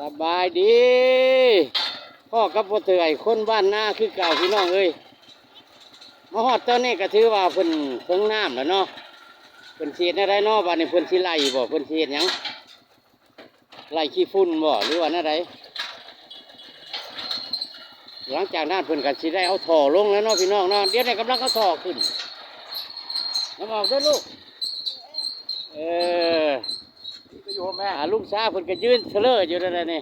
สบายดีพ่อกับพ่อเตยคนบ้านนาคือเก่าพี่น้องเอ้ยมาฮอดตอนนี้ก็ถือว่าเพิ่นเพิ่งน้ำแล้วเนาะเพิ่นเสียดอะไรเนาะบ้านนี้เพิ่นสิไล่บ่เพิ่นเสียดหยังไล่ขี้ฝุ่นบ่หรือว่าอะไรหลังจากนั้นเพิ่นก็สิได้เอาท่อลงแล้วเนาะพี่น้องเนาะเดี๋ยวนี้กำลังเอาท่อขึ้นน้ำออกด้วยลูกก็อยู่แม่ลุงซาเพิ่นก็ยืนเถลออยู่นั่นน่ะนี่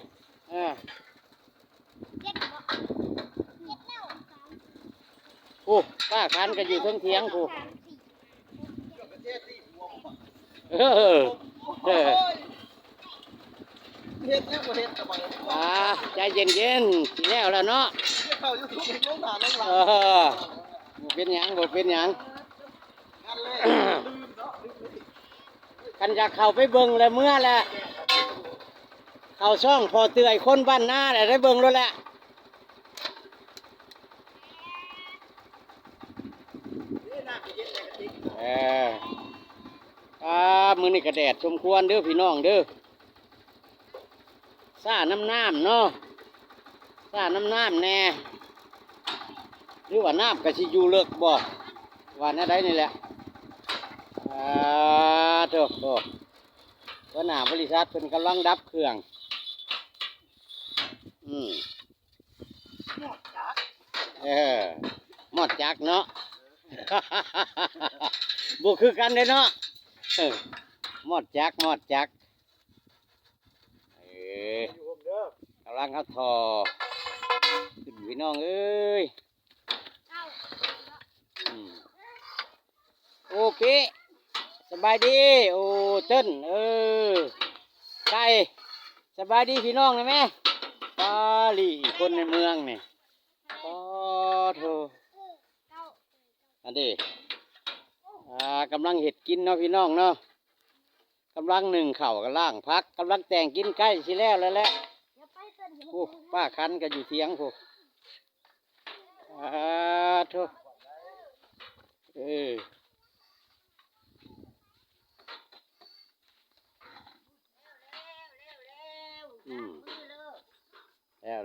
โอ้ป้าคันก็อยู่เทิงเถียงกูเออเฮ็ดเนี่ยบ่เฮ็ดทำไมใจเย็นๆสิแล้วล่ะเนาะเข้า YouTube ลงหน้าลงหลังบ่เป็นหยังบ่เป็นหยังงั้นเลยลืมเนาะคันอยากเข้าไปเบิ่งแล้วเมื่อแหละเข้าช่องพอเตือยคนบ้านนาแหละได้เบิ่งแล้วแหละมื้อนี้ก็แดดสมควรเด้อพี่น้องเด้อซ่าน้ำเนาะซ่าน้ำแน่หรือว่าน้ำก็สิอยู่เลิกบ่ว่าแน่ได้นี่แหละโถ่หัวหน้าบริษัทเพิ่นกำลังดับเครื่องหมดจักเนาะ บุคือกันเลยเนาะหมดจักกำลังเอาทอขึ้นพี่น้องเอ้ยโอเคสบายดีโอ้เต้นไก่สบายดีพี่น้องนะแม่ปาลีคนในเมืองนี่ปอโถอันนี้กำลังเห็ดกินเนาะพี่น้องเนาะกำลังหนึ่งเข่ากับล่างพักกำลังแต่งกินใกล้สิแล้วแหละโอ้ป้าคันก็อยู่เทียงโถโถ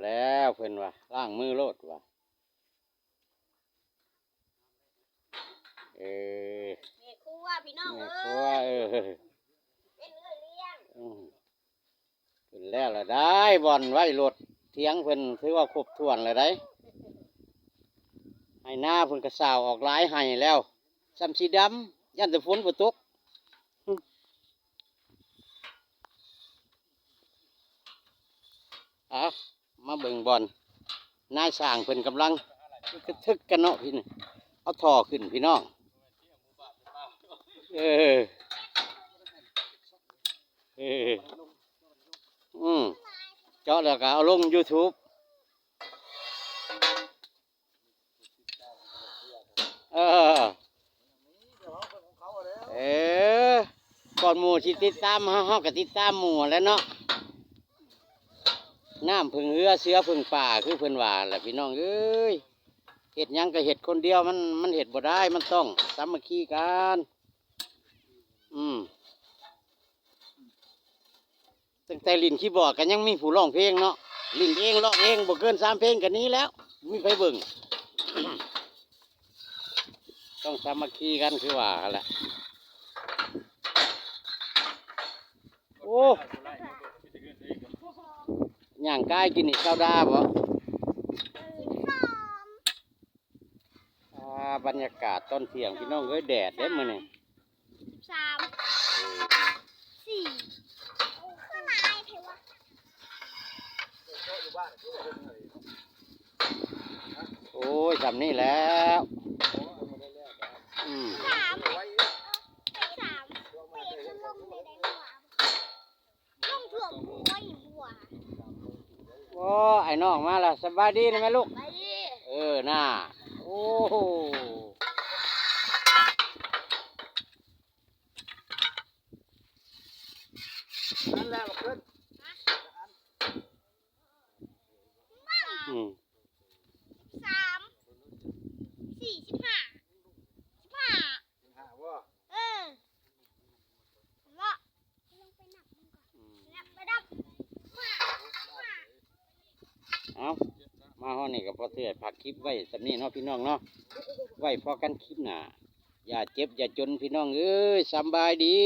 แล้วเพิ่นว่าล้างมือโลดว่ะแม่ครัวพี่น้องเป็นเลี้ยงเป็นแล้วละได้บ่อนไว้รถเทียงเพิ่นถือว่าครบถ้วนเลยได้ให้หน้าเพิ่นกระสาวออกหลายให้แล้วซ้ำสีดำยันแต่ฝนบ่ตกมาเบิ่งบอลนายสร้างเพิ่นกำลังทึกกันเนาะพี่นี่เอาท่อขึ้นพี่น้องเจาะแล้วก็เอาลง YouTube ก่อนหมู่สิติดตามเฮาก็ติดตามหมู่แล้วเนาะน้ำพึ่งเรือเสือพึ่งป่าคือเพิ่นว่าแหละพี่น้องเอ้ยเห็ดยังก็เห็ดคนเดียวมันเห็ดบ่ได้มันต้องสามัคคีกันตั้งแต่ลิ้นคีย์บอร์ดกันยังมีผู้ร้องเพลงเนาะลิ้นเองร้องเองบ่เกิน3 เพลงกันนี้แล้วมีใครเบิ่ง ต้องสามัคคีกันคือว่าแหละโอ้ย่างกายกินนี่ข้าวดาบ่บรรยากาศตอนเที่ยงพี่น้องเอ้ยแดดเด้มื้อนี้4 ขึ้นมาได้เทวะโอ้ยจำนี่แล้ว3ไปขึ้นลงในแดงหวานลงถ่วงหัวหินหัวโอ้ไอ้น้องมาแล้วสบายดีนะแม่ลูกไปดิน่าโอ้โหนั่นแหละบอกเพิ่น3 4 15ว่าว่าลงไปหนักมันก่อนไปดับ เอามาห้องนี่ก็พอเถื่อผักคลิปไว้สำนี้เนาะพี่น้องเนาะไว้พอกันคลิปหน้าอย่าเจ็บอย่าจนพี่น้องเอ้ยสำบายดี